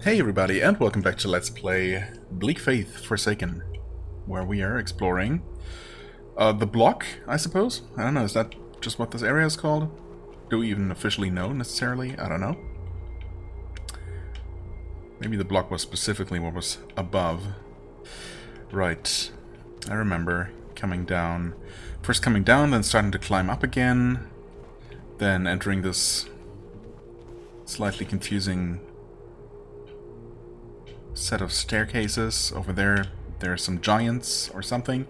Hey everybody, and welcome back to Let's Play Bleak Faith Forsaken, where we are exploring the block, I suppose? I don't know, is that just what this area is called? Do we even officially know, necessarily? I don't know. Maybe the block was specifically what was above. Right. I remember coming down. First coming down, then starting to climb up again. Then entering this slightly confusing set of staircases. Over there, there's some giants or something.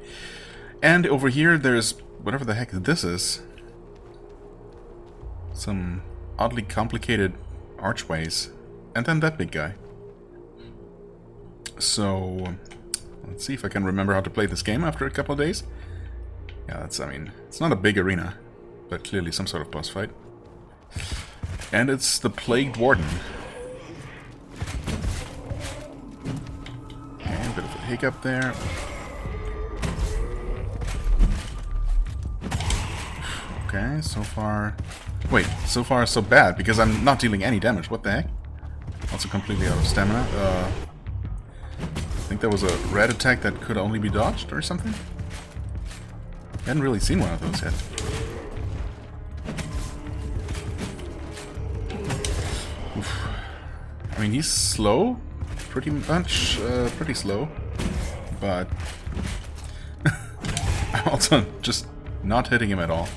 And over here, there's whatever the heck this is. Some oddly complicated archways. And then that big guy. So, let's see if I can remember how to play this game after a couple of days. Yeah, that's, I mean, it's not a big arena, but clearly some sort of boss fight. And it's the Plagued Warden. Okay, a bit of a hiccup there. Okay, so far... Wait, so far so bad, because I'm not dealing any damage. What the heck? Also completely out of stamina. I think there was a red attack that could only be dodged or something? Hadn't really seen one of those yet. Oof. I mean, he's slow, pretty much, pretty slow, but I'm also just not hitting him at all.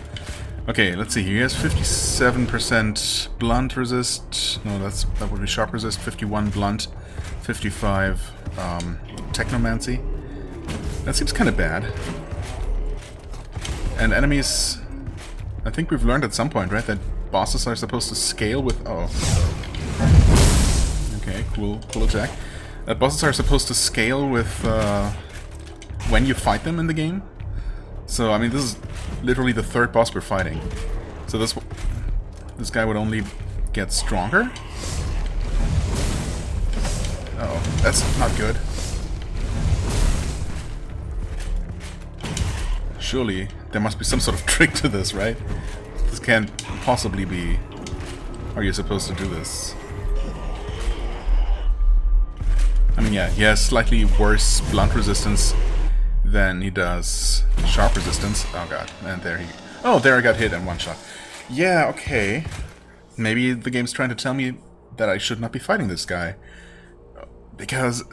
Okay, let's see. He has 57% blunt resist. No, that would be sharp resist. 51 blunt, 55 technomancy. That seems kind of bad. And enemies, I think we've learned at some point, right, that bosses are supposed to scale with... Oh. Okay, cool attack. That bosses are supposed to scale with when you fight them in the game. So, I mean, this is literally the third boss we're fighting. So this guy would only get stronger? Uh-oh, that's not good. Surely there must be some sort of trick to this, right? This can't possibly be how you're supposed to do this. I mean, yeah, he has slightly worse blunt resistance than he does sharp resistance. Oh god, and there he... Oh, there I got hit in one shot. Yeah, okay. Maybe the game's trying to tell me that I should not be fighting this guy. Because,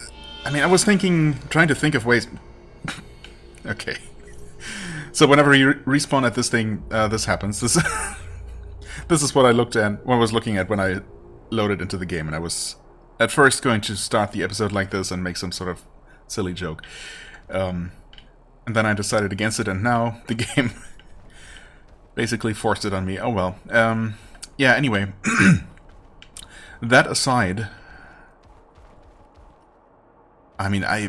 I mean, I was trying to think of ways... Okay. So whenever you respawn at this thing, this happens. This is what I was looking at when I loaded into the game, and I was at first going to start the episode like this and make some sort of silly joke. And then I decided against it, and now the game basically forced it on me. Oh well. Yeah, anyway. That aside... I mean, I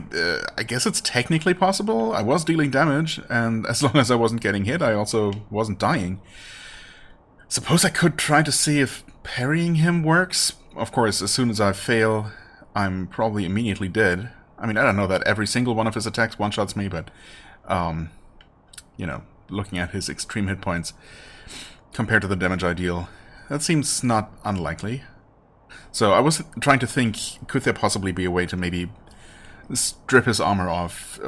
guess it's technically possible. I was dealing damage, and as long as I wasn't getting hit, I also wasn't dying. Suppose I could try to see if parrying him works. Of course, as soon as I fail, I'm probably immediately dead. I mean, I don't know that every single one of his attacks one-shots me, but, you know, looking at his extreme hit points compared to the damage I deal, that seems not unlikely. So I was trying to think, could there possibly be a way to maybe strip his armor off,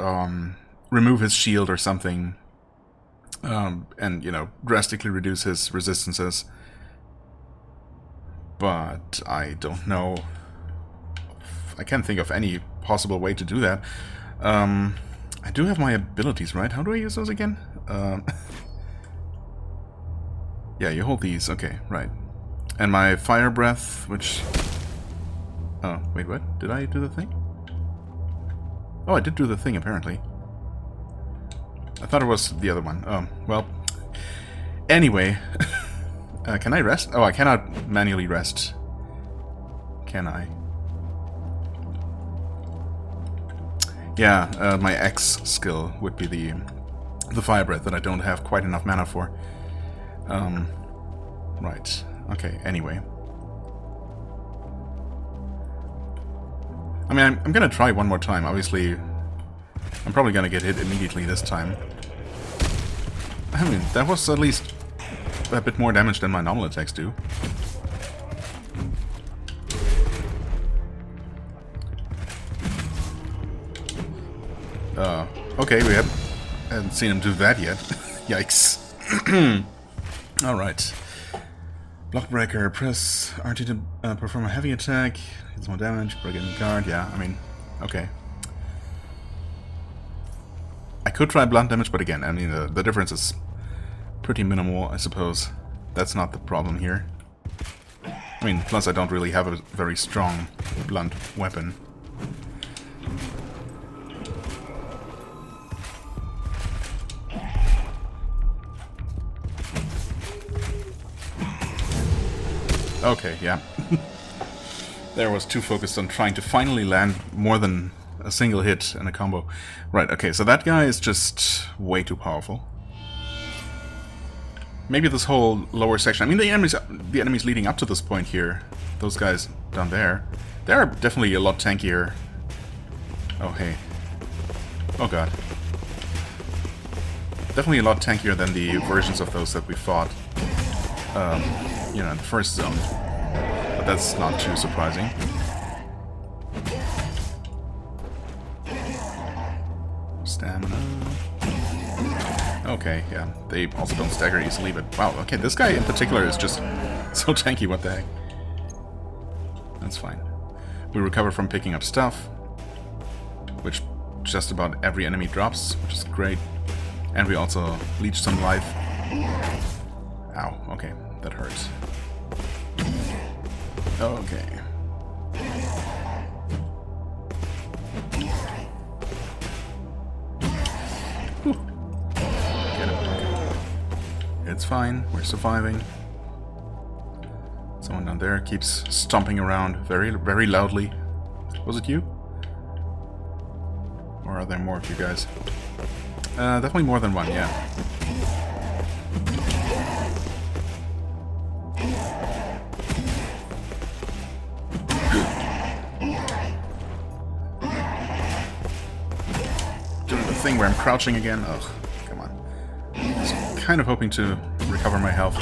remove his shield or something, and, you know, drastically reduce his resistances. But I don't know. I can't think of any possible way to do that. I do have my abilities, right? How do I use those again? Yeah, you hold these. Okay, right. And my fire breath, which... Oh, wait, what? Did I do the thing? Oh, I did do the thing, apparently. I thought it was the other one. Oh, well. Anyway. Can I rest? Oh, I cannot manually rest. Can I? Yeah, my X skill would be the fire breath that I don't have quite enough mana for. Right. Okay, anyway. I mean, I'm gonna try one more time. Obviously, I'm probably gonna get hit immediately this time. I mean, that was at least a bit more damage than my normal attacks do. Okay, we hadn't seen him do that yet. Yikes. Alright. Block breaker, press RT to perform a heavy attack. Hits more damage, break any guard. Yeah, I mean, okay. I could try blunt damage, but again, I mean, the difference is pretty minimal, I suppose. That's not the problem here. I mean, plus I don't really have a very strong blunt weapon. Okay, yeah. There was too focused on trying to finally land more than a single hit in a combo. Right, okay, so that guy is just way too powerful. Maybe this whole lower section... I mean, the enemies leading up to this point here, those guys down there, they're definitely a lot tankier. Oh, hey. Oh, God. Definitely a lot tankier than the versions of those that we fought, you know, in the first zone. But that's not too surprising. Stamina. Okay, yeah. They also don't stagger easily, but wow, okay, this guy in particular is just so tanky, what the heck. That's fine. We recover from picking up stuff, which just about every enemy drops, which is great. And we also leech some life. Ow, okay, that hurts. Okay. Whew. Get it. Okay. It's fine, we're surviving. Someone down there keeps stomping around very, very loudly. Was it you? Or are there more of you guys? Definitely more than one, yeah. Doing the thing where I'm crouching again. Ugh, come on. Just kind of hoping to recover my health.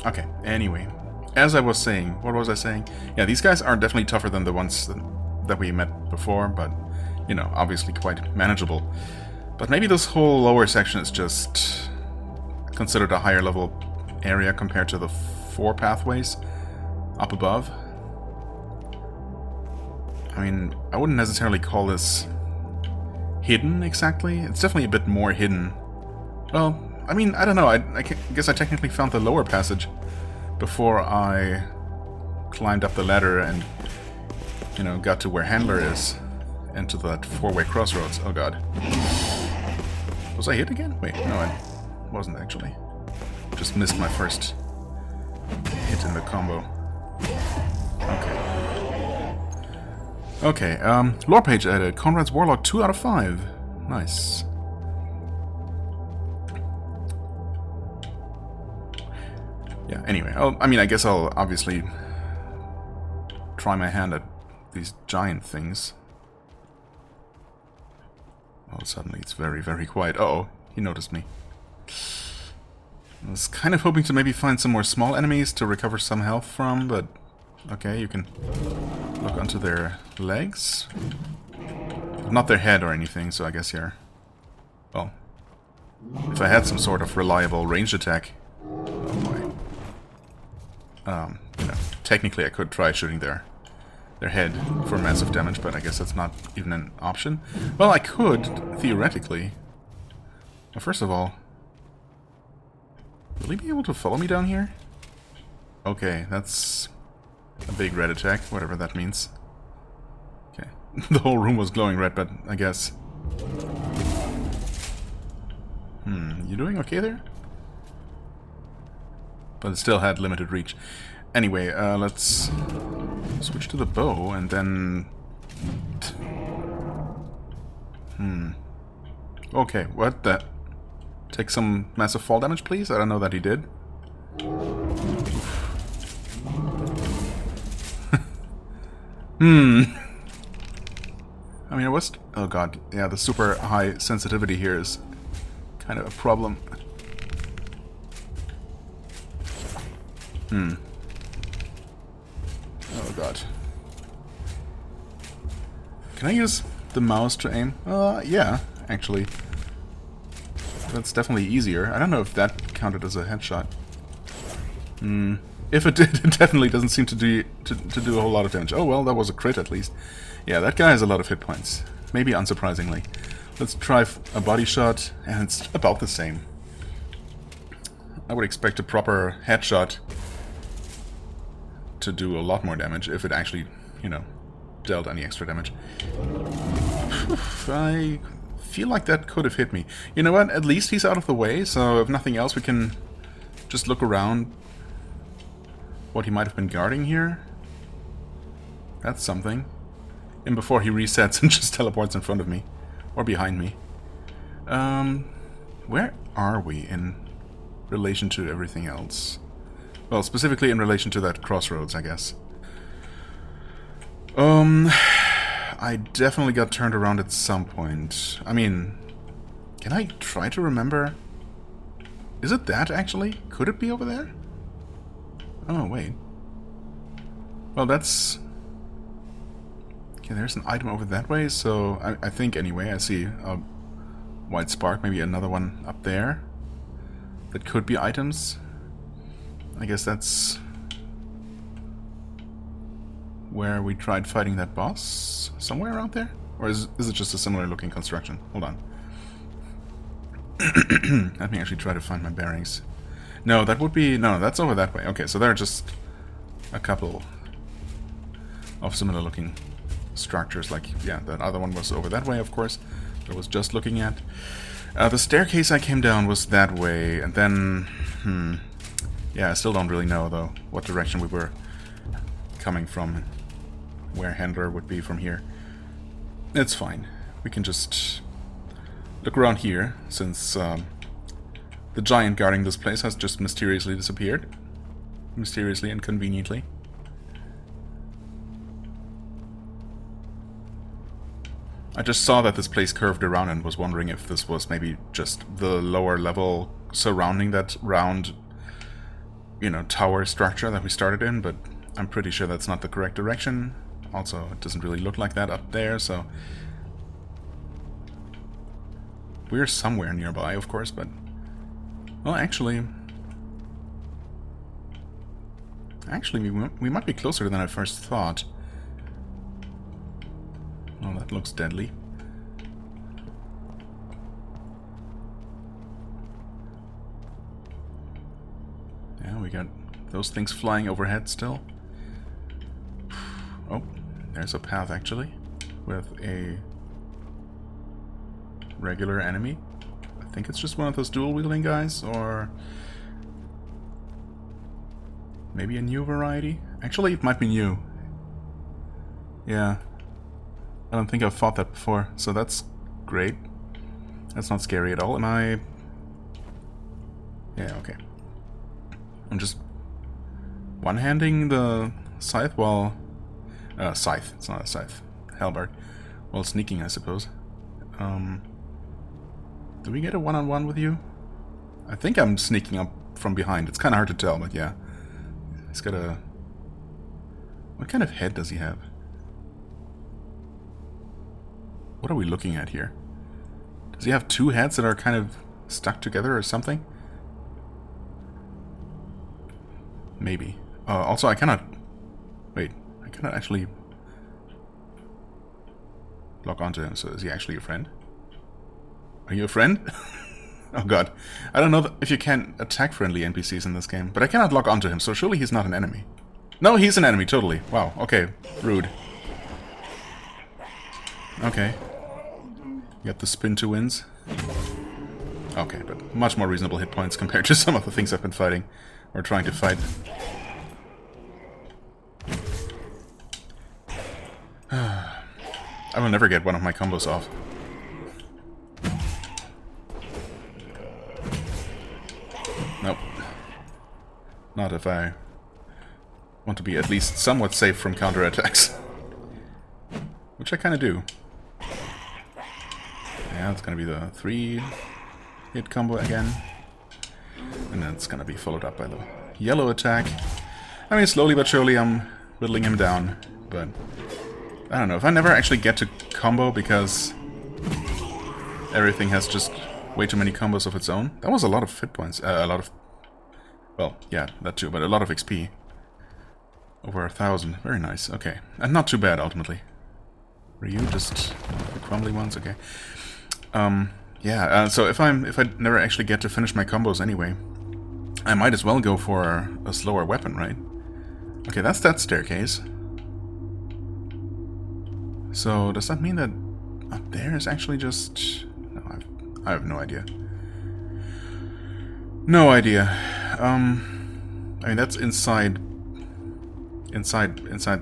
Okay, anyway, as I was saying, what was I saying? Yeah, these guys are definitely tougher than the ones that we met before, but, you know, obviously quite manageable. But maybe this whole lower section is just considered a higher level area compared to the 4 pathways up above. I mean, I wouldn't necessarily call this hidden exactly. It's definitely a bit more hidden. Well, I mean, I don't know, I guess I technically found the lower passage before I climbed up the ladder and, you know, got to where Handler is, and to that 4-way crossroads. Oh god. Was I hit again? Wait, no, I wasn't actually. Just missed my first hit in the combo. Okay. Okay, lore page added. Conrad's Warlock 2 out of 5. Nice. Yeah, anyway, I mean, I guess I'll obviously try my hand at these giant things. Oh, suddenly it's very, very quiet. Uh-oh, he noticed me. I was kind of hoping to maybe find some more small enemies to recover some health from, but... Okay, you can look onto their legs. Not their head or anything, so I guess you're... Well, if I had some sort of reliable ranged attack... Oh boy. You know, technically I could try shooting their head for massive damage, but I guess that's not even an option. Well, I could, theoretically. Well, first of all, will he be able to follow me down here? Okay, that's a big red attack, whatever that means. Okay, the whole room was glowing red, but I guess... You doing okay there? But it still had limited reach. Anyway, let's switch to the bow and then... Okay, what the... Take some massive fall damage, please? I don't know that he did. I mean, I was... Oh god, yeah, the super high sensitivity here is kind of a problem. Oh god. Can I use the mouse to aim? Yeah, actually. That's definitely easier. I don't know if that counted as a headshot. If it did, it definitely doesn't seem to do a whole lot of damage. Oh well, that was a crit at least. Yeah, that guy has a lot of hit points. Maybe unsurprisingly. Let's try a body shot, and it's about the same. I would expect a proper headshot to do a lot more damage if it actually, you know, dealt any extra damage. I feel like that could have hit me. You know what? At least he's out of the way, so if nothing else, we can just look around what he might have been guarding here. That's something. And before he resets and just teleports in front of me. Or behind me. Where are we in relation to everything else? Well, specifically in relation to that crossroads, I guess. I definitely got turned around at some point. I mean, can I try to remember? Is it that, actually? Could it be over there? Oh, wait. Well, that's... Okay, there's an item over that way, so I think, anyway, I see a white spark, maybe another one up there. That could be items. I guess that's where we tried fighting that boss? Somewhere around there? Or is it just a similar looking construction? Hold on. Let me actually try to find my bearings. No, that would be... No, that's over that way. Okay, so there are just a couple of similar looking structures. Like, yeah, that other one was over that way, of course. That I was just looking at. The staircase I came down was that way, and then... Yeah, I still don't really know, though, what direction we were coming from. Where Handler would be from here. It's fine. We can just look around here, since the giant guarding this place has just mysteriously disappeared. Mysteriously and conveniently. I just saw that this place curved around and was wondering if this was maybe just the lower level surrounding that round, you know, tower structure that we started in, but I'm pretty sure that's not the correct direction. Also, it doesn't really look like that up there, so... We're somewhere nearby, of course, but... Well, actually... we might be closer than I first thought. Oh, that looks deadly. Yeah, we got those things flying overhead still. Oh, there's a path actually, with a regular enemy. I think it's just one of those dual-wielding guys, or maybe a new variety. Actually, it might be new. Yeah. I don't think I've fought that before, so that's great. That's not scary at all. Am I... Yeah, okay. I'm just one-handing the scythe while... scythe. It's not a scythe. Halberd. While sneaking, I suppose. Do we get a one-on-one with you? I think I'm sneaking up from behind. It's kind of hard to tell, but yeah. He's got a... What kind of head does he have? What are we looking at here? Does he have two heads that are kind of stuck together or something? Maybe. Also, I cannot... Wait, I cannot actually lock onto him, so is he actually a friend? Are you a friend? Oh god. I don't know if you can attack friendly NPCs in this game, but I cannot lock onto him, so surely he's not an enemy. No, he's an enemy, totally. Wow, okay. Rude. Okay. Got the spin to wins. Okay, but much more reasonable hit points compared to some of the things I've been fighting. Or trying to fight. I will never get one of my combos off. Nope. Not if I want to be at least somewhat safe from counterattacks. Which I kind of do. Yeah, it's gonna be the 3-hit combo again. And then it's gonna be followed up by the yellow attack. I mean, slowly but surely I'm whittling him down, but I don't know. If I never actually get to combo because everything has just way too many combos of its own. That was a lot of hit points. A lot of... Well, yeah, that too, but a lot of XP. Over 1,000. Very nice. Okay. And not too bad, ultimately. Were you just the crumbly ones? Okay. Yeah, so if I never actually get to finish my combos anyway, I might as well go for a slower weapon, right? Okay, that's that staircase. So, does that mean that up there is actually just... No, I have no idea. No idea. I mean, that's inside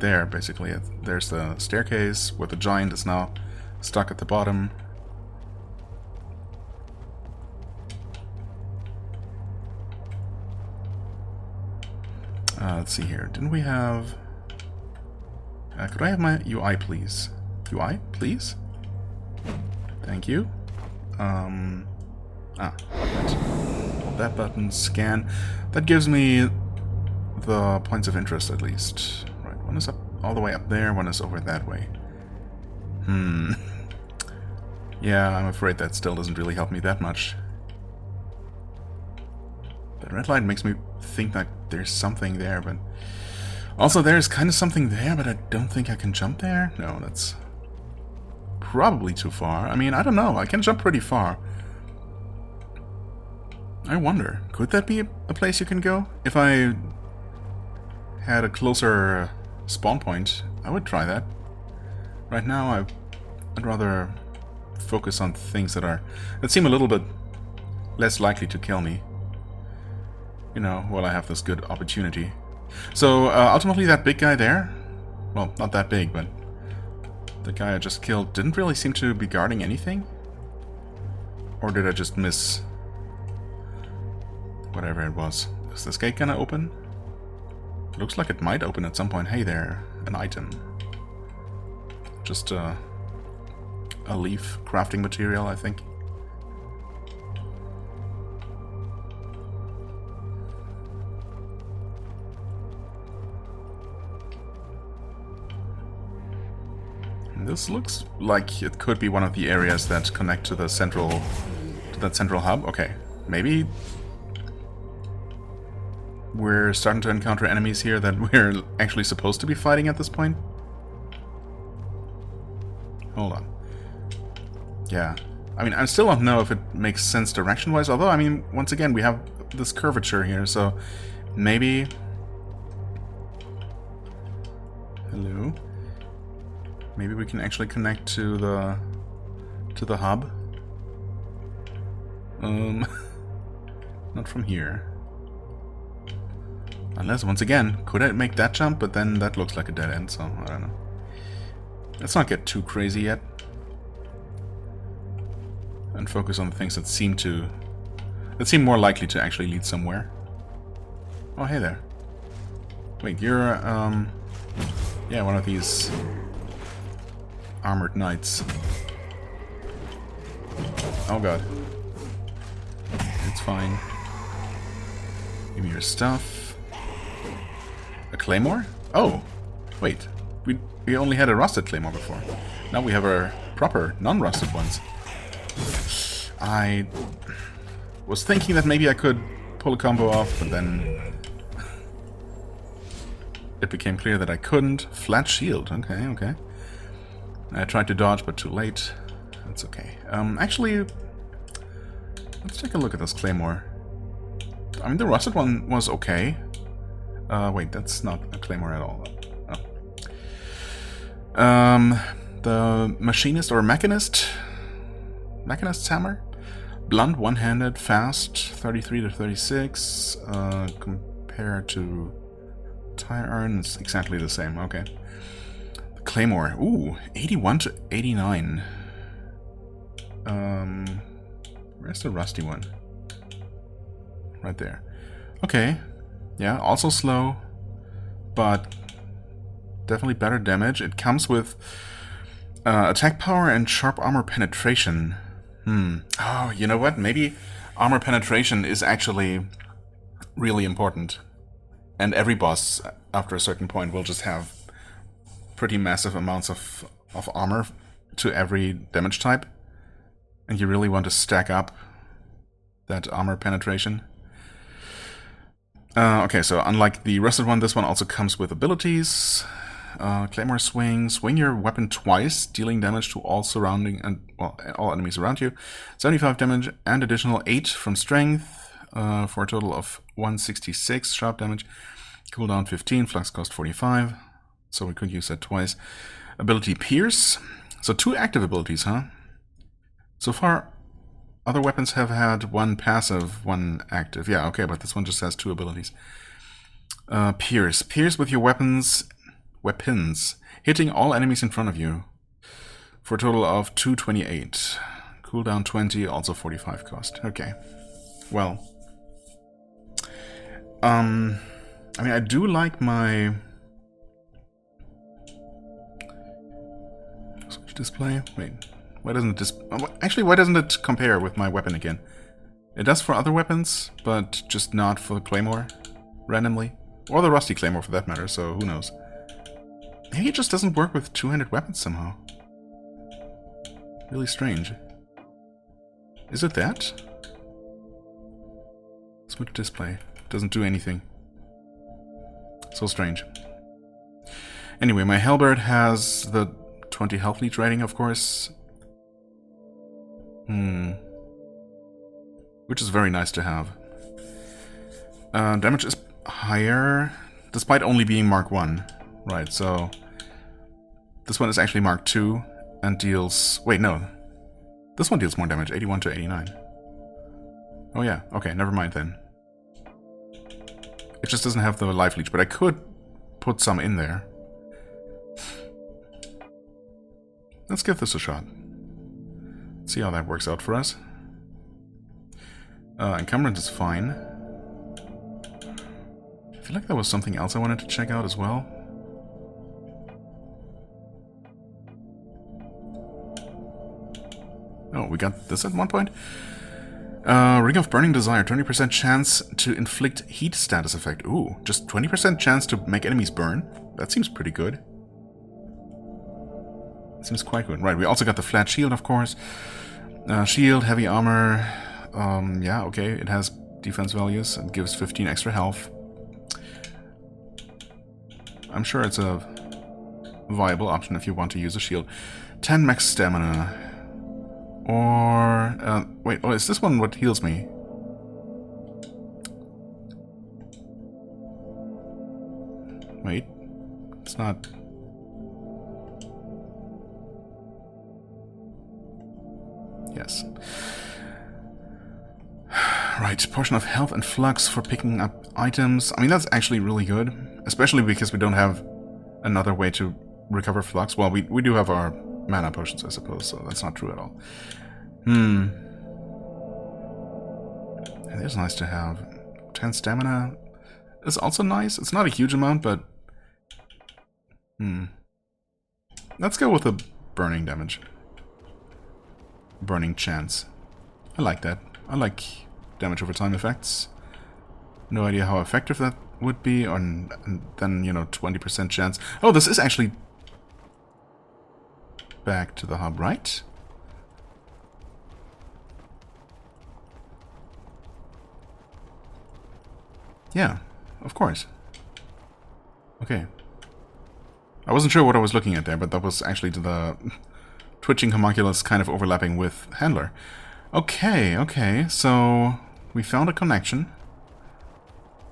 there, basically. There's the staircase where the giant is now stuck at the bottom. Let's see here. Didn't we have... could I have my UI, please? UI, please? Thank you. That button, scan. That gives me the points of interest, at least. Right, one is up all the way up there, one is over that way. Yeah, I'm afraid that still doesn't really help me that much. That red light makes me think that there's something there, but... Also, there's kind of something there, but I don't think I can jump there. No, that's probably too far. I mean, I don't know. I can jump pretty far. I wonder, could that be a place you can go? If I had a closer spawn point, I would try that. Right now, I'd rather focus on things that seem a little bit less likely to kill me. You know, while I have this good opportunity. So, ultimately that big guy there, well, not that big, but the guy I just killed didn't really seem to be guarding anything? Or did I just miss whatever it was? Is this gate gonna open? Looks like it might open at some point. Hey there, an item. Just a leaf crafting material, I think. This looks like it could be one of the areas that connect to the central, hub. Okay, maybe we're starting to encounter enemies here that we're actually supposed to be fighting at this point. Hold on. Yeah, I mean, I still don't know if it makes sense direction-wise. Although, I mean, once again, we have this curvature here, so maybe. Hello. Maybe we can actually connect to the hub. Not from here. Unless, once again, could I make that jump? But then that looks like a dead end, so I don't know. Let's not get too crazy yet. And focus on the things that seem more likely to actually lead somewhere. Oh, hey there. Wait, you're, yeah, one of these armored knights. Oh god. It's fine. Give me your stuff. A claymore? Oh! Wait. We only had a rusted claymore before. Now we have our proper, non-rusted ones. I was thinking that maybe I could pull a combo off, but then it became clear that I couldn't. Flat shield. Okay, okay. I tried to dodge, but too late. That's okay. Actually, let's take a look at this claymore. I mean, the rusted one was okay. Wait, that's not a claymore at all. Oh. The machinist or machinist's hammer. Blunt, one-handed, fast, 33 to 36. Compared to tire iron, it's exactly the same. Okay. Claymore. Ooh, 81 to 89. Where's the rusty one? Right there. Okay. Yeah, also slow, but definitely better damage. It comes with attack power and sharp armor penetration. Oh, you know what? Maybe armor penetration is actually really important. And every boss after a certain point, will just have pretty massive amounts of armor to every damage type. And you really want to stack up that armor penetration. Okay, so unlike the rest of one, this one also comes with abilities. Claymore swing. Swing your weapon twice, dealing damage to all surrounding and all enemies around you. 75 damage and additional 8 from strength for a total of 166 sharp damage. Cooldown 15, flux cost 45. So we could use that twice. Ability Pierce. So 2 active abilities, huh? So far, other weapons have had 1 passive, 1 active. Yeah, okay, but this one just has 2 abilities. Pierce. Pierce with your weapons, hitting all enemies in front of you. For a total of 228. Cooldown 20, also 45 cost. Okay. Well. I mean, I do like my... Switch display? Wait. Why doesn't it actually, why doesn't it compare with my weapon again? It does for other weapons, but just not for the Claymore, randomly. Or the Rusty Claymore for that matter, so who knows. Maybe it just doesn't work with two-handed weapons somehow. Really strange. Is it that? Switch display. Doesn't do anything. So strange. Anyway, my Halberd has the 20 health leech rating, of course. Which is very nice to have. Damage is higher, despite only being Mark 1. Right, so... This one is actually Mark 2, and deals... Wait, no. This one deals more damage, 81 to 89. Oh yeah, okay, never mind then. It just doesn't have the life leech, but I could put some in there. Let's give this a shot. See how that works out for us. Encumbrance is fine. I feel like there was something else I wanted to check out as well. Oh, we got this at one point. Ring of Burning Desire, 20% chance to inflict heat status effect. Ooh, just 20% chance to make enemies burn? That seems pretty good. Seems quite good. Right, we also got the flat shield, of course. Shield, heavy armor. Yeah, okay, it has defense values and gives 15 extra health. I'm sure it's a viable option if you want to use a shield. 10 max stamina. Or... wait, oh, is this one what heals me? Wait. It's not... Yes. Right, portion of health and flux for picking up items. I mean, that's actually really good. Especially because we don't have another way to recover flux. Well, we do have our mana potions, I suppose, so that's not true at all. It is nice to have. 10 stamina is also nice. It's not a huge amount, but... Let's go with the burning damage. Burning chance. I like that. I like damage over time effects. No idea how effective that would be, and then, you know, 20% chance. Oh, this is actually back to the hub, right? Yeah, of course. Okay. I wasn't sure what I was looking at there, but that was actually the twitching homunculus kind of overlapping with Handler. Okay, okay, so we found a connection.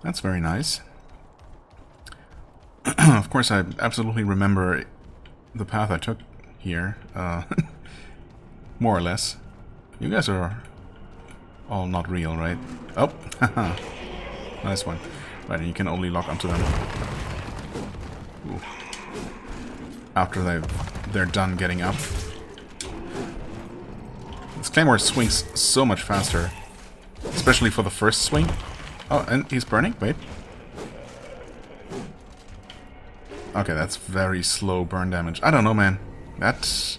That's very nice. Of course, I absolutely remember the path I took here. More or less. You guys are all not real, right? Oh, haha. Nice one. Right, and you can only lock onto them. Ooh. After they're done getting up. This Claymore swings so much faster. Especially for the first swing. Oh, and he's burning? Wait. Okay, that's very slow burn damage. I don't know, man. That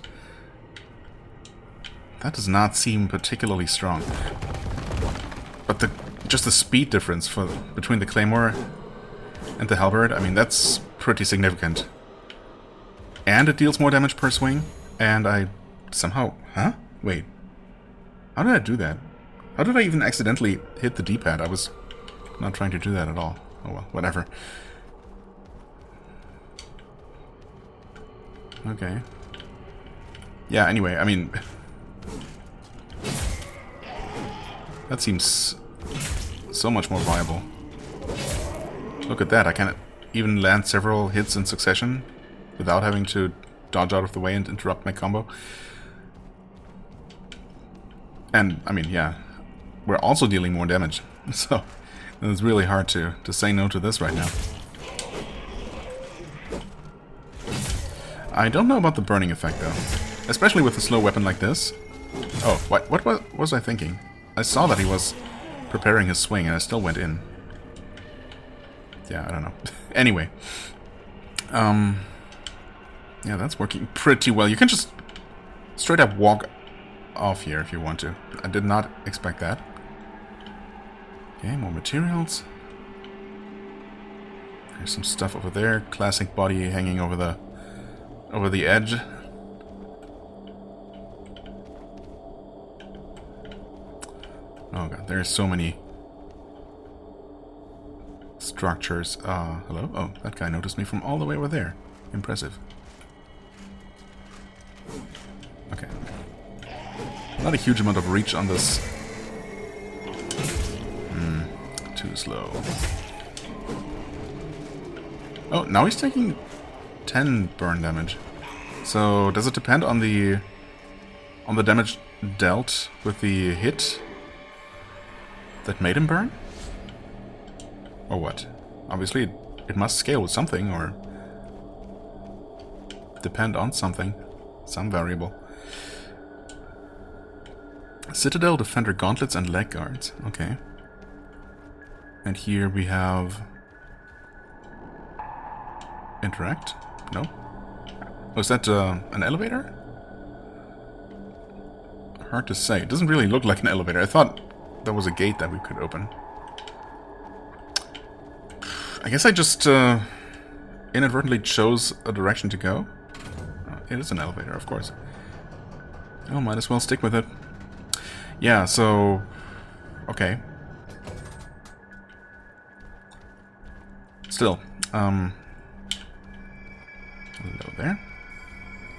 does not seem particularly strong. But just the speed difference between the Claymore And the halberd, I mean, that's pretty significant. And it deals more damage per swing. And I somehow... Huh? Wait. How did I do that? How did I even accidentally hit the D-pad? I was not trying to do that at all. Oh well, whatever. Okay. Yeah, anyway, I mean... That seems so much more viable. Look at that, I can even land several hits in succession without having to dodge out of the way and interrupt my combo. And, I mean, yeah, we're also dealing more damage. So, it's really hard to say no to this right now. I don't know about the burning effect, though. Especially with a slow weapon like this. Oh, what was I thinking? I saw that he was preparing his swing, and I still went in. Yeah, I don't know. Anyway. Yeah, that's working pretty well. You can just straight up walk off here if you want to. I did not expect that. Okay, more materials. There's some stuff over there. Classic body hanging over the edge. Oh god, there's so many structures. Hello? Oh, that guy noticed me from all the way over there. Impressive. Okay. Not a huge amount of reach on this. Too slow. Oh, now he's taking 10 burn damage. So, does it depend on the damage dealt with the hit that made him burn? Or what? Obviously, it must scale with something, or depend on something. Some variable. Citadel, Defender, Gauntlets, and Leg Guards. Okay. And here we have... Interact? No? Oh, is that an elevator? Hard to say. It doesn't really look like an elevator. I thought there was a gate that we could open. I guess I just inadvertently chose a direction to go. Oh, it is an elevator, of course. Oh, might as well stick with it. Yeah, so... Okay. Still, hello there.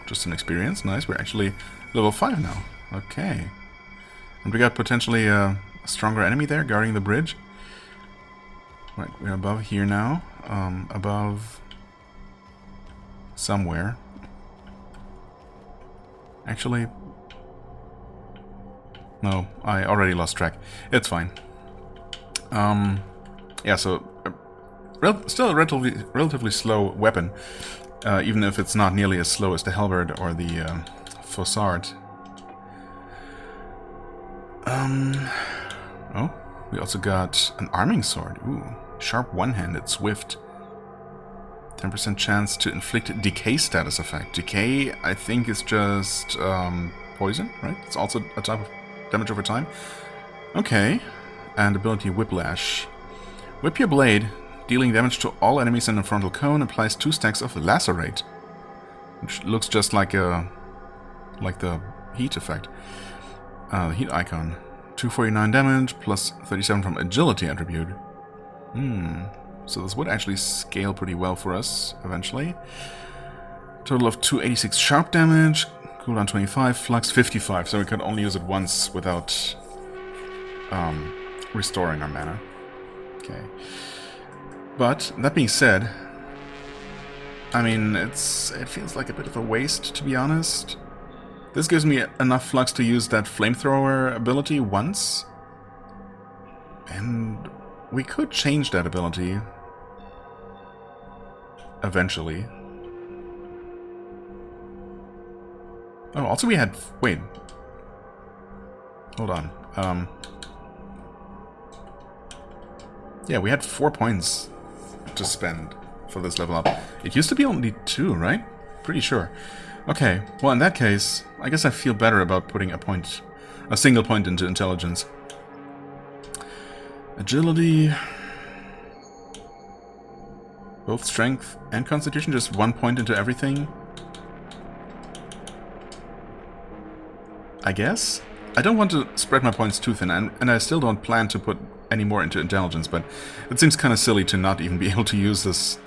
Just an experience. Nice, we're actually level 5 now. Okay. And we got potentially a stronger enemy there, guarding the bridge. Right, we're above here now. Above... somewhere. Actually... No, I already lost track. It's fine. Yeah, so... still a relatively slow weapon. Even if it's not nearly as slow as the halberd or the Fossard. Oh, we also got an arming sword. Ooh, sharp one-handed, swift. 10% chance to inflict decay status effect. Decay, I think, is just poison, right? It's also a type of damage over time. Okay, and ability Whiplash. Whip your blade, dealing damage to all enemies in the frontal cone, applies 2 stacks of Lacerate, which looks just like the heat effect. The heat icon. 249 damage, plus 37 from agility attribute. So this would actually scale pretty well for us, eventually. Total of 286 sharp damage, cooldown 25, flux 55, so we could only use it once without restoring our mana. Okay. But, that being said, I mean, it feels like a bit of a waste, to be honest. This gives me enough flux to use that flamethrower ability once. And we could change that ability eventually. Oh, also we had... Wait. Hold on. Yeah, we had 4 points to spend for this level up. It used to be only 2, right? Pretty sure. Okay, well in that case, I guess I feel better about putting a single point into intelligence. Agility... Both strength and constitution, just 1 point into everything. I guess? I don't want to spread my points too thin, and I still don't plan to put any more into intelligence, but it seems kind of silly to not even be able to use this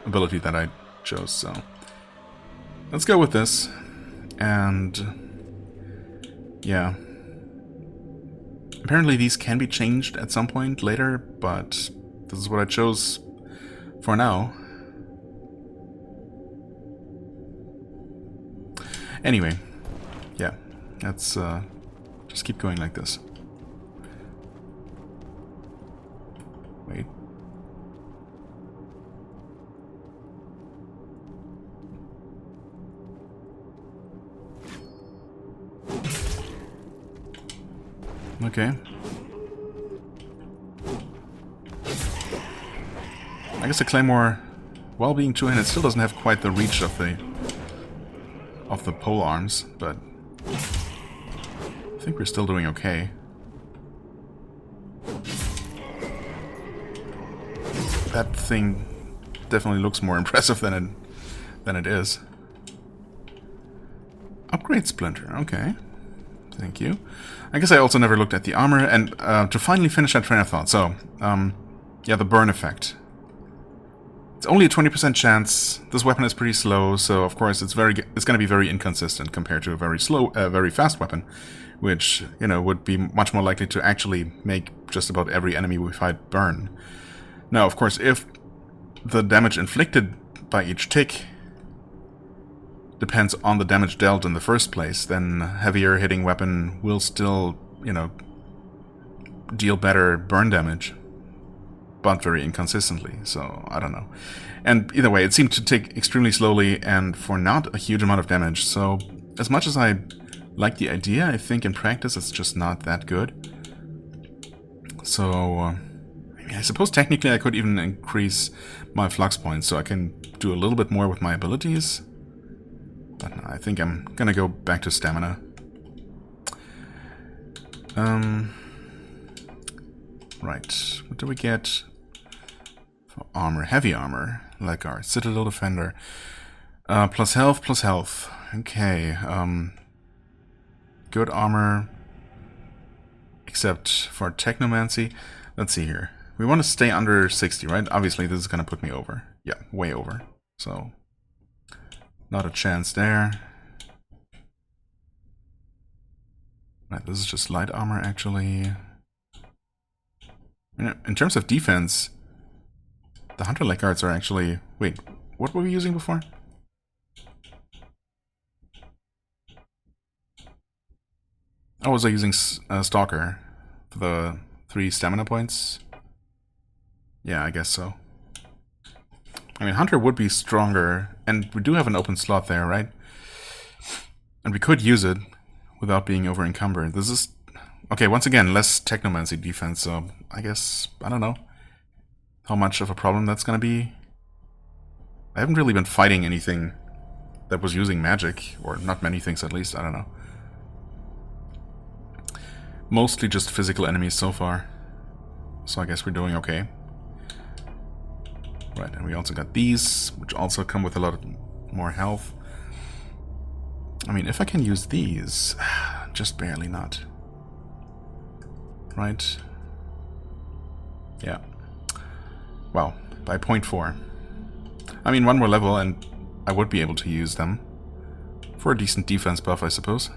ability that I chose, so... Let's go with this, and... yeah. Apparently these can be changed at some point later, but this is what I chose for now. Anyway, yeah, let's just keep going like this. Wait. Okay. I guess the Claymore, while being two-handed, still doesn't have quite the reach of the pole arms, but I think we're still doing okay. That thing definitely looks more impressive than it is. Upgrade Splinter, okay. Thank you. I guess I also never looked at the armor, and to finally finish that train of thought, so, yeah, the burn effect. It's only a 20% chance. This weapon is pretty slow, so of course it's going to be very inconsistent compared to a very slow, very fast weapon, which, you know, would be much more likely to actually make just about every enemy we fight burn. Now, of course, if the damage inflicted by each tick depends on the damage dealt in the first place, then heavier hitting weapon will still, you know, deal better burn damage, but very inconsistently, so I don't know. And either way, it seemed to tick extremely slowly and for not a huge amount of damage, so as much as I like the idea, I think in practice it's just not that good. So, I mean, I suppose technically I could even increase my flux points so I can do a little bit more with my abilities. But no, I think I'm gonna go back to stamina. Right. What do we get for armor? Heavy armor. Leg guard. Citadel defender. Plus health, plus health. Okay. Good armor. Except for technomancy. Let's see here. We want to stay under 60, right? Obviously, this is gonna put me over. Yeah, way over. So... not a chance there. Right, this is just light armor, actually. In terms of defense, the Hunter leg guards are actually... wait, what were we using before? Oh, was I using Stalker for the 3 stamina points? Yeah, I guess so. I mean, Hunter would be stronger, and we do have an open slot there, right? And we could use it without being over-encumbered. This is... okay, once again, less technomancy defense, so I guess... I don't know how much of a problem that's gonna be. I haven't really been fighting anything that was using magic, or not many things at least, I don't know. Mostly just physical enemies so far. So I guess we're doing okay. Right, and we also got these, which also come with a lot more health. I mean, if I can use these, just barely not. Right? Yeah. Well, by 0.4. I mean, one more level and I would be able to use them. For a decent defense buff, I suppose.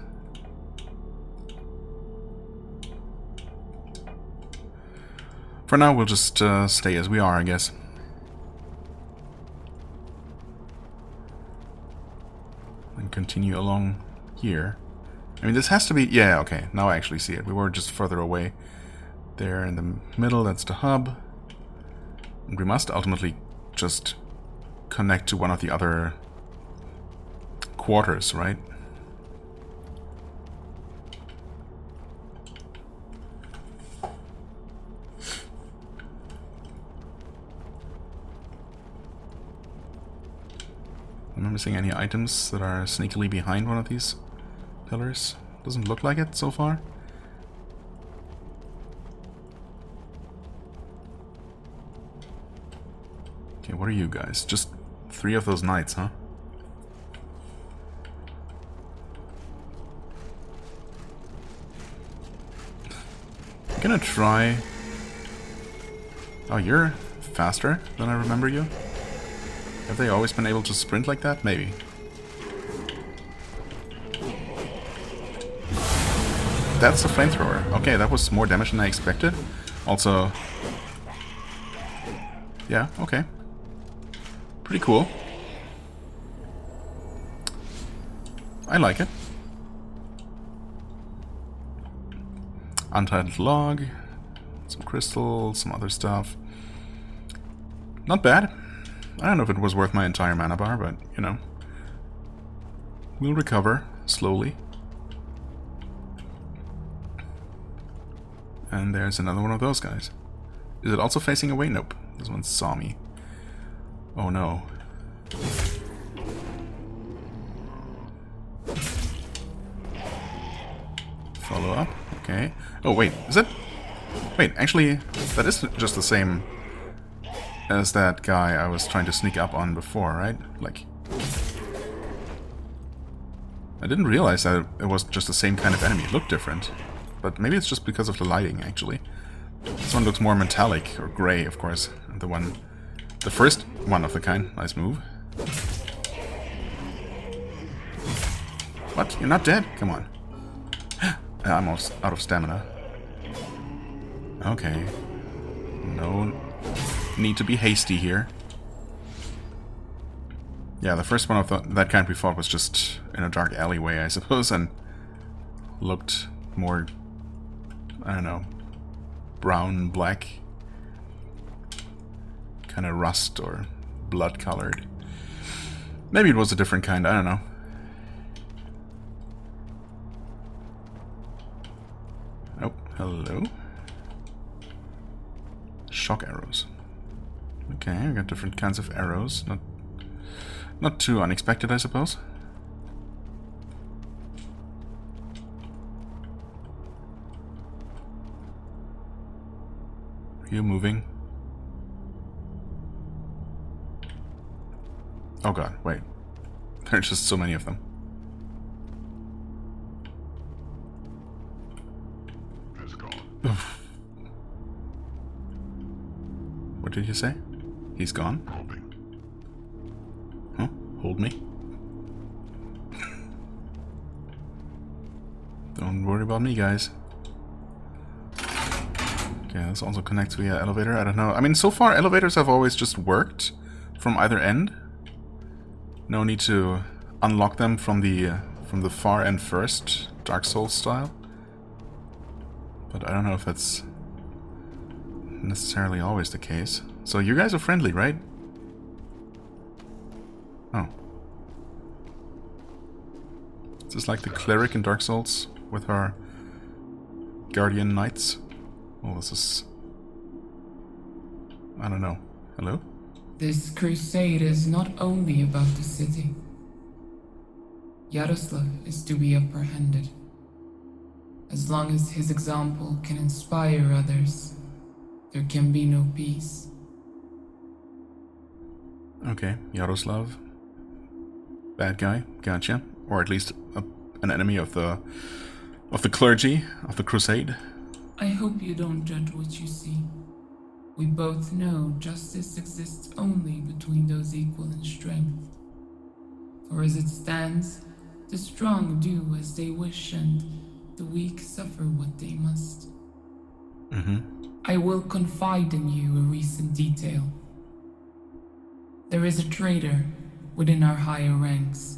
For now, we'll just stay as we are, I guess. And continue along here. I mean, this has to be... yeah, okay, now I actually see it. We were just further away. There in the middle, that's the hub. And we must ultimately just connect to one of the other quarters, right? Am I missing any items that are sneakily behind one of these pillars? Doesn't look like it so far. Okay, what are you guys? Just 3 of those knights, huh? I'm gonna try... Oh, you're faster than I remember you? Have they always been able to sprint like that? Maybe. That's the flamethrower. Okay, that was more damage than I expected. Also... Yeah, okay. Pretty cool. I like it. Untitled log. Some crystals, some other stuff. Not bad. I don't know if it was worth my entire mana bar, but, you know. We'll recover slowly. And there's another one of those guys. Is it also facing away? Nope. This one saw me. Oh no. Follow up. Okay. Oh wait, is that... Wait, actually, that is just the same as that guy I was trying to sneak up on before, right? Like... I didn't realize that it was just the same kind of enemy. It looked different. But maybe it's just because of the lighting, actually. This one looks more metallic, or grey, of course. And the first one of the kind. Nice move. What? You're not dead? Come on. I'm almost out of stamina. Okay. No need to be hasty here. Yeah, the first one of that kind we fought was just in a dark alleyway, I suppose, and looked more, I don't know, brown, black, kind of rust or blood colored. Maybe it was a different kind, I don't know. Oh, hello. Shock arrows. Okay, we got different kinds of arrows. Not too unexpected, I suppose. Are you moving? Oh god, wait. There's just so many of them. It's gone. What did you say? He's gone? Huh? Hold me? Don't worry about me, guys. Okay, this also connects via elevator. I don't know. I mean, so far elevators have always just worked from either end. No need to unlock them from the far end first, Dark Souls style. But I don't know if that's necessarily always the case. So you guys are friendly, right? Oh. Is this like the cleric in Dark Souls with her guardian knights? Oh, this is... I don't know. Hello? This crusade is not only about the city. Yaroslav is to be apprehended. As long as his example can inspire others, there can be no peace. Okay, Yaroslav. Bad guy, gotcha. Or at least an enemy of the clergy, of the crusade. I hope you don't judge what you see. We both know justice exists only between those equal in strength. For as it stands, the strong do as they wish and the weak suffer what they must. I will confide in you a recent detail. There is a traitor within our higher ranks.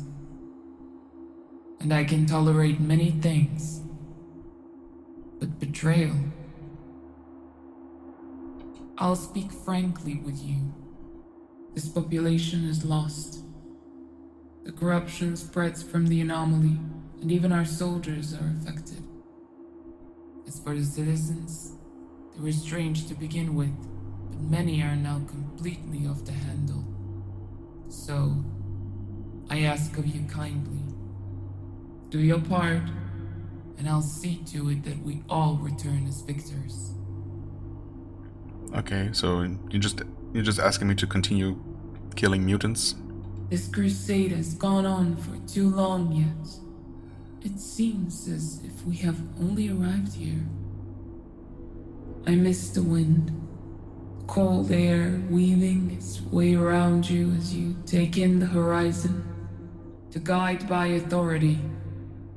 And I can tolerate many things. But betrayal... I'll speak frankly with you. This population is lost. The corruption spreads from the anomaly, and even our soldiers are affected. As for the citizens, they were strange to begin with, but many are now completely off the handle. So, I ask of you kindly, do your part, and I'll see to it that we all return as victors. Okay, so you're just asking me to continue killing mutants? This crusade has gone on for too long yet. It seems as if we have only arrived here. I miss the wind, cold air weaving its way around you as you take in the horizon, to guide by authority,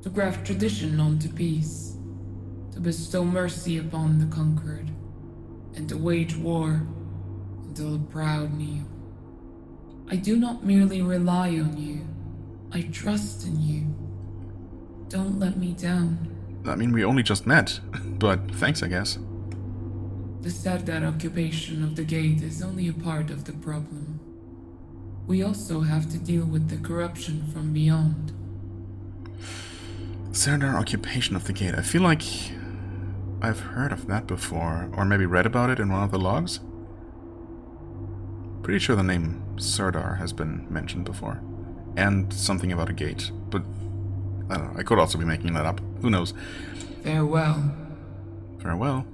to graft tradition onto peace, to bestow mercy upon the conquered, and to wage war until the proud kneel. I do not merely rely on you, I trust in you. Don't let me down. I mean, we only just met, but thanks, I guess. The Serdar occupation of the gate is only a part of the problem. We also have to deal with the corruption from beyond. Serdar occupation of the gate. I feel like I've heard of that before, or maybe read about it in one of the logs. Pretty sure the name Serdar has been mentioned before. And something about a gate, but I don't know, I could also be making that up. Who knows? Farewell. Farewell.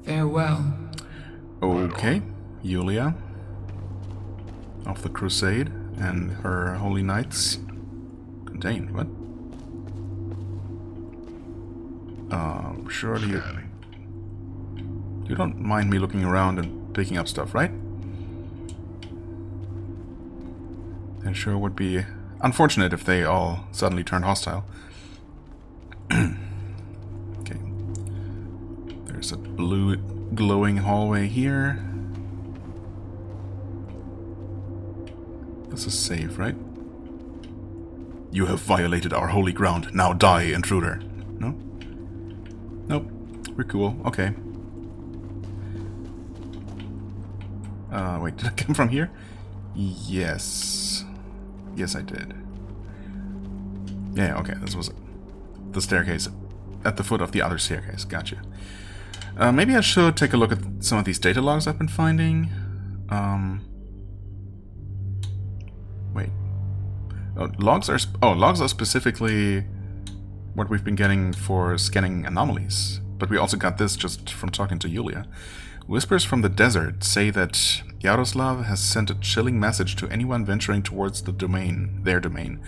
Farewell. Okay, Yulia of the Crusade and her holy knights contained. What? Surely you don't mind me looking around and picking up stuff, right? It sure would be unfortunate if they all suddenly turned hostile. Okay. There's a blue glowing hallway here. This is safe, right? You have violated our holy ground. Now die, intruder. No? Nope. We're cool. Okay. Wait, did I come from here? Yes. Yes, I did. Yeah, okay, this was it. The staircase at the foot of the other staircase. Gotcha. Maybe I should take a look at some of these data logs I've been finding. Wait. Logs are specifically what we've been getting for scanning anomalies. But we also got this just from talking to Yulia. Whispers from the desert say that Yaroslav has sent a chilling message to anyone venturing towards their domain.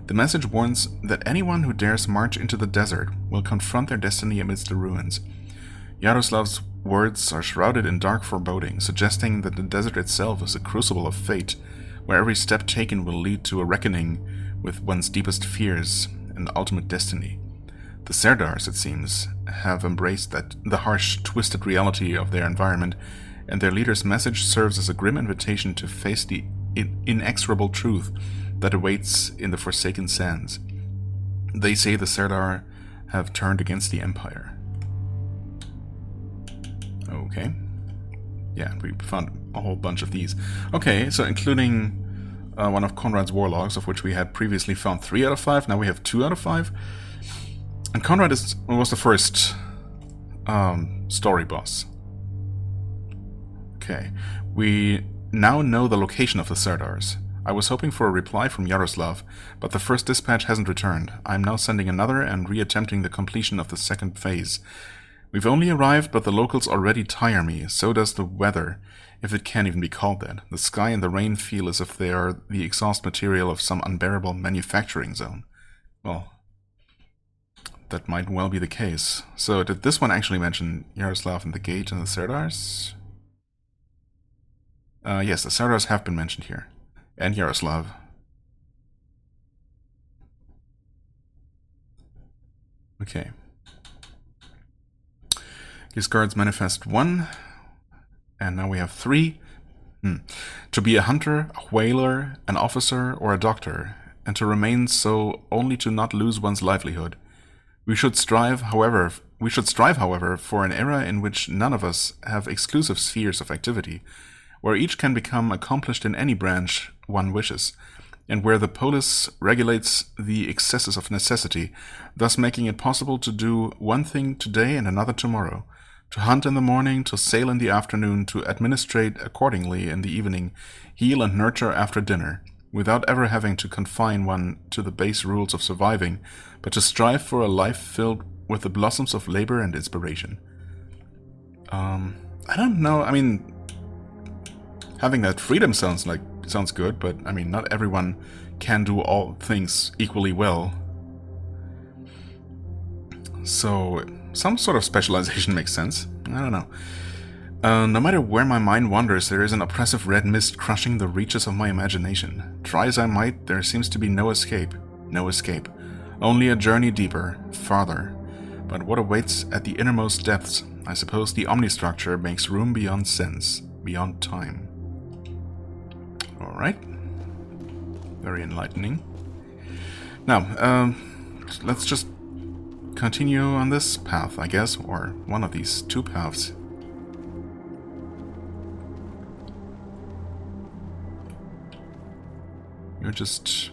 The message warns that anyone who dares march into the desert will confront their destiny amidst the ruins. Yaroslav's words are shrouded in dark foreboding, suggesting that the desert itself is a crucible of fate, where every step taken will lead to a reckoning with one's deepest fears and ultimate destiny. The Serdars, it seems, have embraced the harsh, twisted reality of their environment, and their leader's message serves as a grim invitation to face the inexorable truth that awaits in the Forsaken Sands. They say the Serdar have turned against the Empire. Okay. Yeah, we found a whole bunch of these. Okay, so including one of Conrad's war logs, of which we had previously found 3 out of 5, now we have 2 out of 5. And Conrad was the first story boss. Okay, we now know the location of the Serdars. I was hoping for a reply from Yaroslav, but the first dispatch hasn't returned. I'm now sending another and re-attempting the completion of the second phase. We've only arrived, but the locals already tire me, so does the weather, if it can even be called that. The sky and the rain feel as if they are the exhaust material of some unbearable manufacturing zone. Well, that might well be the case. So did this one actually mention Yaroslav and the Gate and the Serdars? Yes, the Serdars have been mentioned here. And Yaroslav. Okay. Discards manifest 1. And now we have 3. To be a hunter, a whaler, an officer, or a doctor, and to remain so only to not lose one's livelihood. We should strive, however, for an era in which none of us have exclusive spheres of activity, where each can become accomplished in any branch one wishes, and where the polis regulates the excesses of necessity, thus making it possible to do one thing today and another tomorrow, to hunt in the morning, to sail in the afternoon, to administrate accordingly in the evening, heal and nurture after dinner, without ever having to confine one to the base rules of surviving, but to strive for a life filled with the blossoms of labor and inspiration. I don't know. I mean, having that freedom sounds good, but I mean, not everyone can do all things equally well. So some sort of specialization makes sense. I don't know. No matter where my mind wanders, there is an oppressive red mist crushing the reaches of my imagination. Try as I might, there seems to be no escape. No escape. Only a journey deeper, farther. But what awaits at the innermost depths? I suppose the Omnistructure makes room beyond sense, beyond time. Alright. Very enlightening. Now, let's just continue on this path, I guess, or one of these two paths. You're just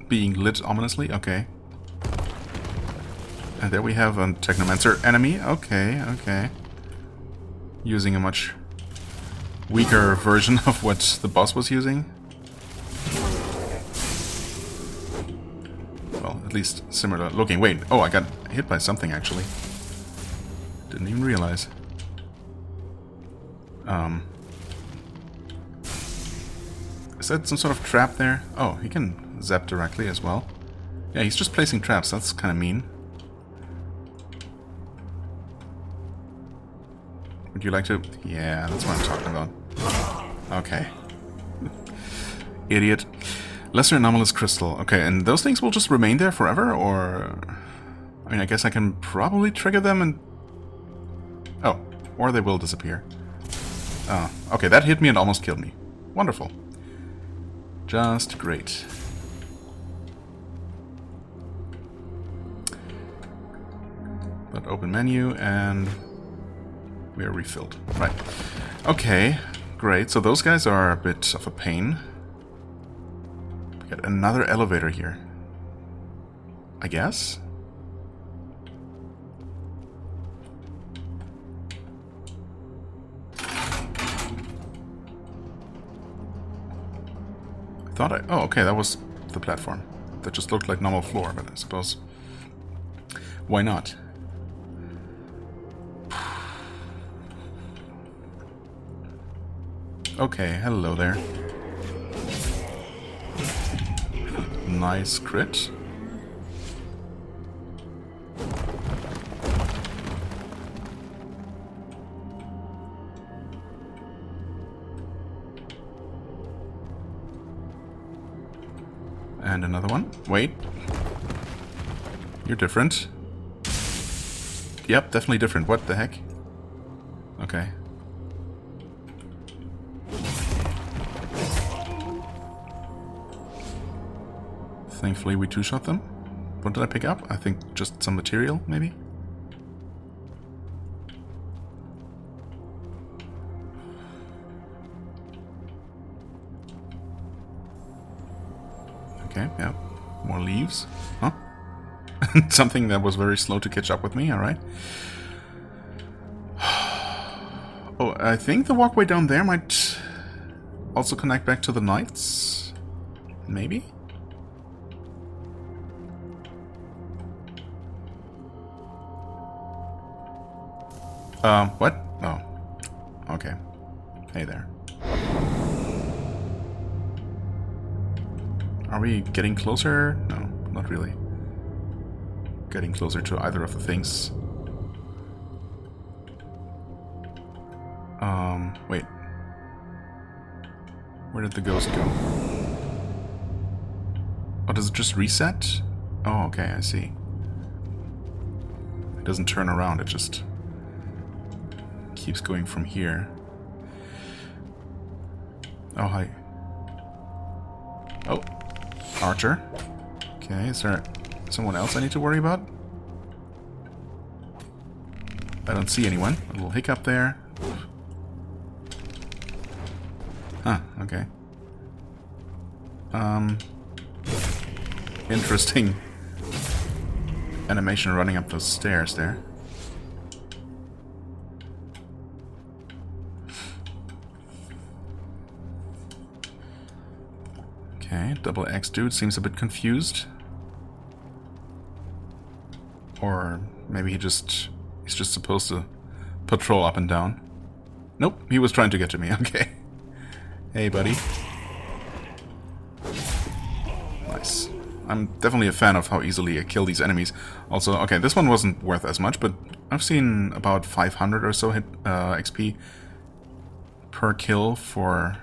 being lit ominously? Okay. And there we have a Technomancer enemy. Okay, okay. Using a much weaker version of what the boss was using. Well, at least similar looking. Wait, oh, I got hit by something actually. Didn't even realize. Is that some sort of trap there? Oh, he can zap directly as well. Yeah, he's just placing traps. That's kind of mean. Would you like to... Yeah, that's what I'm talking about. Okay. Idiot. Lesser anomalous crystal. Okay, and those things will just remain there forever, or... I mean, I guess I can probably trigger them and... Oh, or they will disappear. Oh, okay, that hit me and almost killed me. Wonderful. Just great. But open menu and we are refilled. Right. Okay, great. So those guys are a bit of a pain. We got another elevator here. I guess? Oh, okay, that was the platform. That just looked like normal floor, but I suppose... Why not? Okay, hello there. Nice crit. And another one. Wait. You're different. Yep, definitely different. What the heck? Okay. Thankfully we two-shot them. What did I pick up? I think just some material, maybe? Okay, yeah. More leaves. Huh? Something that was very slow to catch up with me, alright. Oh, I think the walkway down there might also connect back to the knights? Maybe? What? Oh. Okay. Hey there. Are we getting closer? No, not really. Getting closer to either of the things. Wait. Where did the ghost go? Oh, does it just reset? Oh, okay, I see. It doesn't turn around, it just keeps going from here. Oh, hi. Oh, Archer. Okay, is there someone else I need to worry about? I don't see anyone. A little hiccup there. Huh, okay. Interesting animation running up those stairs there. Okay, double X dude seems a bit confused. Or maybe he's just supposed to patrol up and down. Nope, he was trying to get to me. Okay. Hey, buddy. Nice. I'm definitely a fan of how easily I kill these enemies. Also, okay, this one wasn't worth as much, but I've seen about 500 or so hit XP per kill for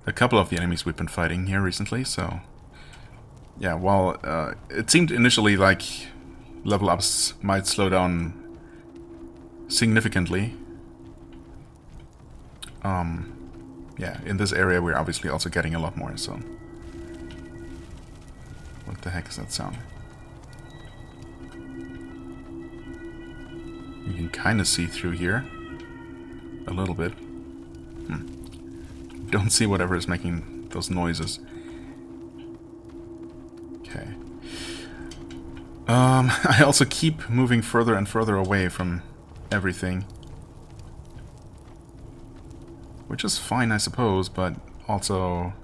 a couple of the enemies we've been fighting here recently, so... Yeah, while it seemed initially like level ups might slow down significantly, yeah, in this area we're obviously also getting a lot more, so... What the heck is that sound? You can kind of see through here. A little bit. Don't see whatever is making those noises. Okay. I also keep moving further and further away from everything. Which is fine, I suppose, but also...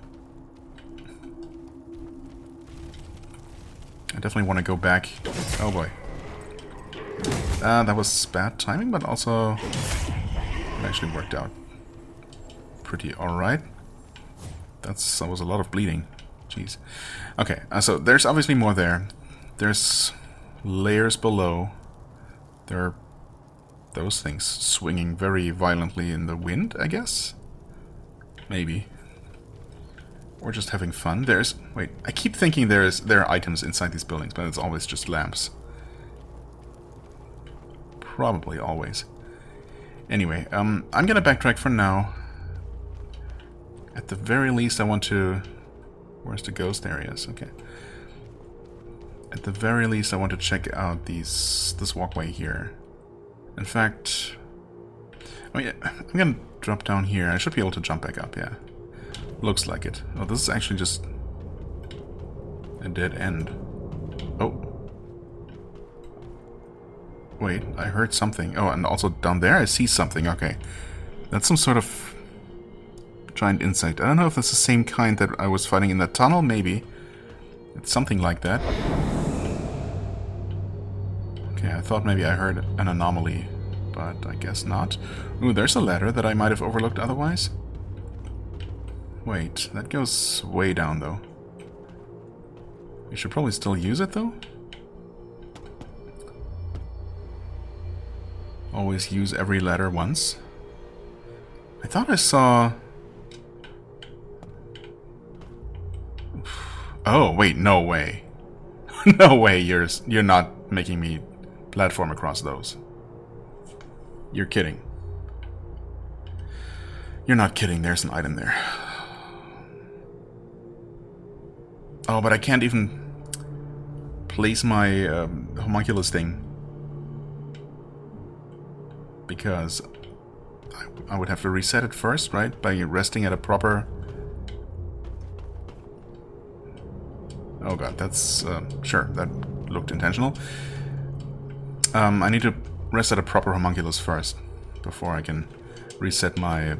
I definitely want to go back. Oh boy. That was bad timing, but also it actually worked out pretty alright. That was a lot of bleeding. Jeez. Okay, so there's obviously more there. There's layers below. There are those things swinging very violently in the wind, I guess? Maybe. Or just having fun. There's... Wait, I keep thinking there are items inside these buildings, but it's always just lamps. Probably always. Anyway, I'm gonna backtrack for now. At the very least, I want to... Where's the ghost areas? Okay. At the very least, I want to check out this walkway here. In fact... Oh yeah, I'm gonna drop down here. I should be able to jump back up, yeah. Looks like it. Oh, this is actually just a dead end. Oh. Wait, I heard something. Oh, and also down there I see something. Okay. That's some sort of giant insect. I don't know if it's the same kind that I was fighting in that tunnel. Maybe. It's something like that. Okay, I thought maybe I heard an anomaly, but I guess not. Ooh, there's a ladder that I might have overlooked otherwise. Wait, that goes way down, though. We should probably still use it, though? Always use every ladder once. I thought I saw... Oh, wait, no way. No way you're not making me platform across those. You're kidding. You're not kidding, there's an item there. Oh, but I can't even place my homunculus thing. Because I would have to reset it first, right? By resting at a proper... Oh god, that's... sure, that looked intentional. I need to rest at a proper homunculus first. Before I can reset my...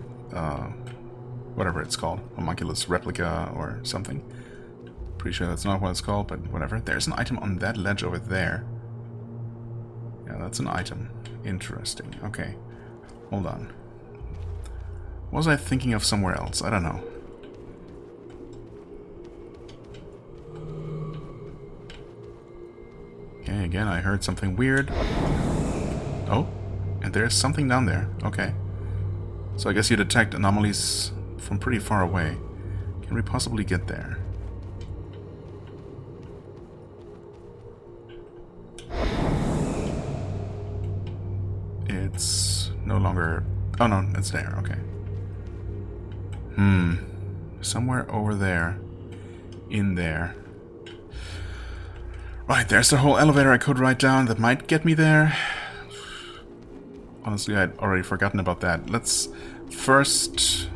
whatever it's called. Homunculus replica or something. Pretty sure that's not what it's called, but whatever. There's an item on that ledge over there. Yeah, that's an item. Interesting. Okay. Hold on. Was I thinking of somewhere else? I don't know. Okay, again, I heard something weird. Oh, and there's something down there. Okay. So I guess you detect anomalies from pretty far away. Can we possibly get there? It's no longer... Oh no, it's there, okay. Somewhere over there. In there. Right, there's the whole elevator I could write down that might get me there. Honestly, I'd already forgotten about that. Let's first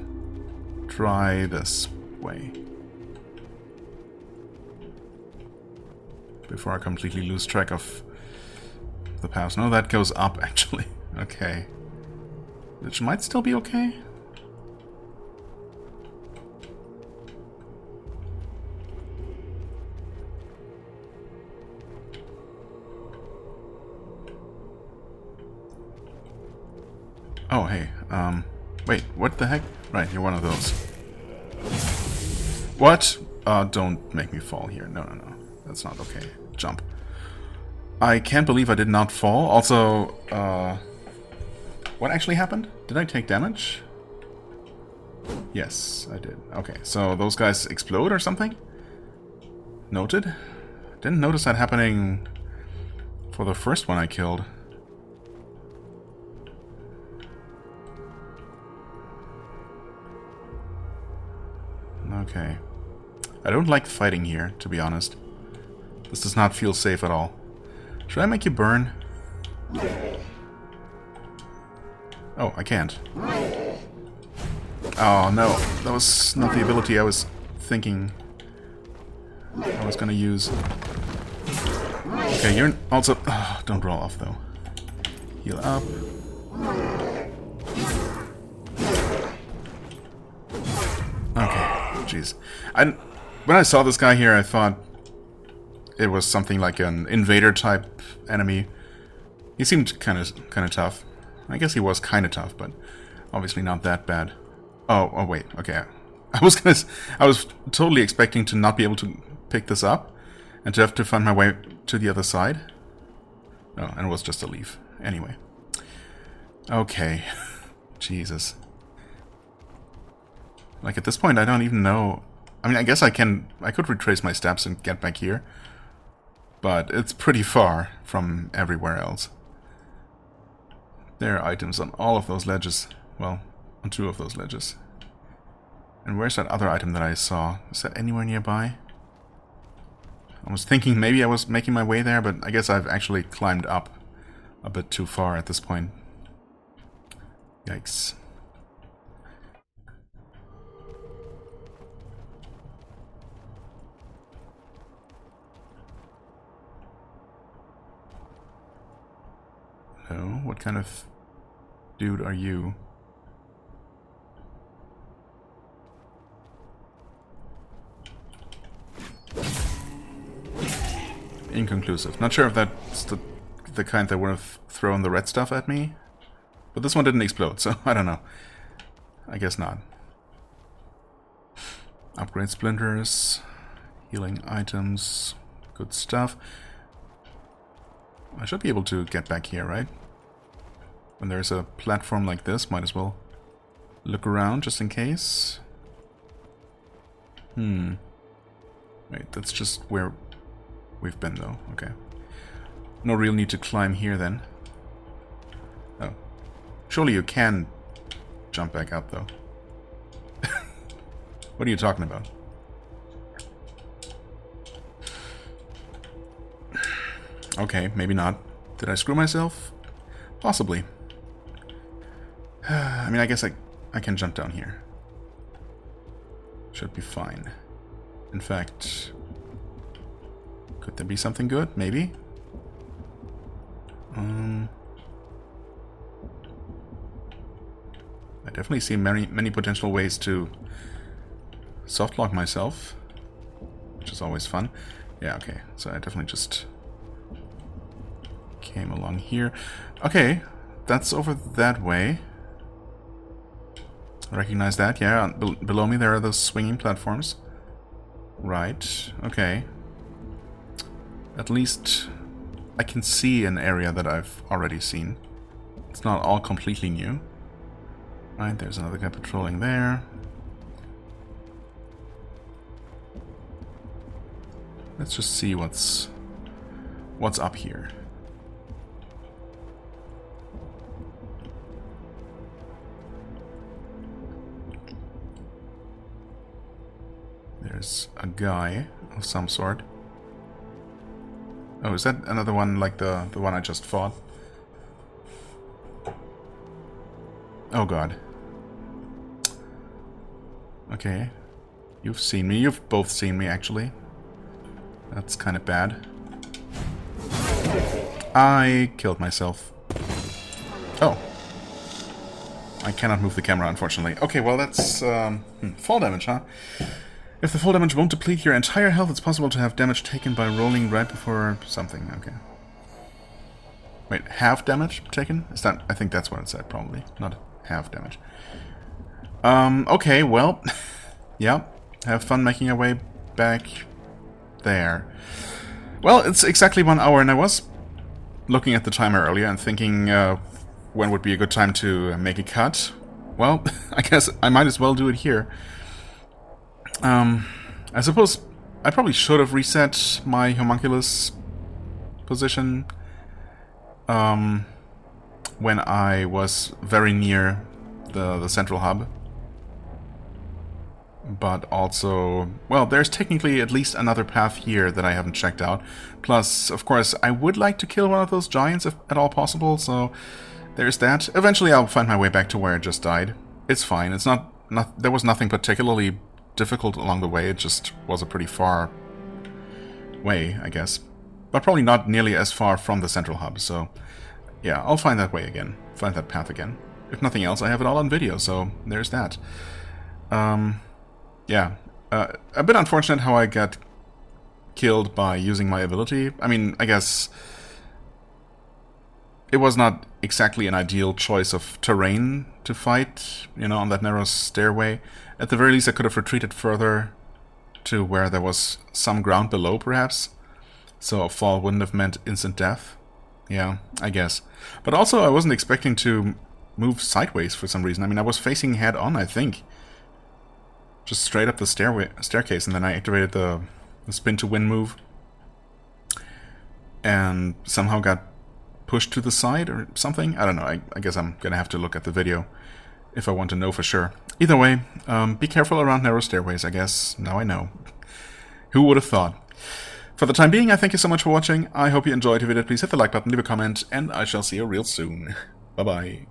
try this way. Before I completely lose track of the path. No, that goes up, actually. Okay. Which might still be okay. Oh, hey. Wait, what the heck? Right, you're one of those. What? Don't make me fall here. No, no, no. That's not okay. Jump. I can't believe I did not fall. Also, what actually happened? Did I take damage? Yes, I did. Okay, so those guys explode or something? Noted. Didn't notice that happening for the first one I killed. Okay. I don't like fighting here, to be honest. This does not feel safe at all. Should I make you burn? Oh, I can't. Oh, no. That was not the ability I was thinking I was gonna use. Okay, you're also... Oh, don't roll off, though. Heal up. Okay, jeez. When I saw this guy here, I thought it was something like an invader-type enemy. He seemed kind of tough. I guess he was kind of tough, but obviously not that bad. Oh, wait, okay. I was totally expecting to not be able to pick this up and to have to find my way to the other side. Oh, and it was just a leaf. Anyway. Okay. Jesus. Like, at this point, I don't even know... I mean, I guess I could retrace my steps and get back here. But it's pretty far from everywhere else. There are items on all of those ledges. Well, on 2 of those ledges. And where's that other item that I saw? Is that anywhere nearby? I was thinking maybe I was making my way there, but I guess I've actually climbed up a bit too far at this point. Yikes. Hello? What kind of dude are you? Inconclusive. Not sure if that's the kind that would have thrown the red stuff at me. But this one didn't explode, so I don't know. I guess not. Upgrade splinters. Healing items. Good stuff. I should be able to get back here, right? When there's a platform like this, might as well look around just in case. Wait, that's just where we've been though. Okay. No real need to climb here then. Oh. Surely you can jump back up though. What are you talking about? Okay, maybe not. Did I screw myself? Possibly. I mean, I guess I can jump down here. Should be fine. In fact, could there be something good? Maybe? I definitely see many potential ways to softlock myself, which is always fun. Yeah, okay. So I definitely just came along here. Okay, that's over that way. I recognize that. Yeah, below me there are those swinging platforms. Right, okay. At least I can see an area that I've already seen. It's not all completely new. Right, there's another guy patrolling there. Let's just see what's up here. There's a guy of some sort. Oh, is that another one like the one I just fought? Oh god. Okay. You've seen me. You've both seen me, actually. That's kind of bad. I killed myself. Oh. I cannot move the camera, unfortunately. Okay, well, that's fall damage, huh? If the fall damage won't deplete your entire health, it's possible to have damage taken by rolling right before something. Okay. Wait, half damage taken? Is that? I think that's what it said, probably. Not half damage. Okay, well, yeah. Have fun making our way back there. Well, it's exactly 1 hour, and I was looking at the timer earlier and thinking when would be a good time to make a cut. Well, I guess I might as well do it here. I suppose I probably should have reset my homunculus position when I was very near the central hub. But also, well, there's technically at least another path here that I haven't checked out. Plus, of course, I would like to kill one of those giants if at all possible, so there's that. Eventually I'll find my way back to where I just died. It's fine. It's not there was nothing particularly difficult along the way. It just was a pretty far way, I guess. But probably not nearly as far from the central hub, so yeah, I'll find that way again. Find that path again. If nothing else, I have it all on video, so there's that. Yeah, a bit unfortunate how I got killed by using my ability. I mean, I guess it was not exactly an ideal choice of terrain to fight, you know, on that narrow stairway. At the very least, I could have retreated further to where there was some ground below, perhaps. So a fall wouldn't have meant instant death. Yeah, I guess. But also, I wasn't expecting to move sideways for some reason. I mean, I was facing head on, I think. Just straight up the staircase, and then I activated the spin to win move. And somehow got pushed to the side or something. I don't know. I guess I'm gonna have to look at the video if I want to know for sure. Either way, be careful around narrow stairways, I guess. Now I know. Who would have thought? For the time being, I thank you so much for watching. I hope you enjoyed. If you did, please hit the like button, leave a comment, and I shall see you real soon. Bye-bye.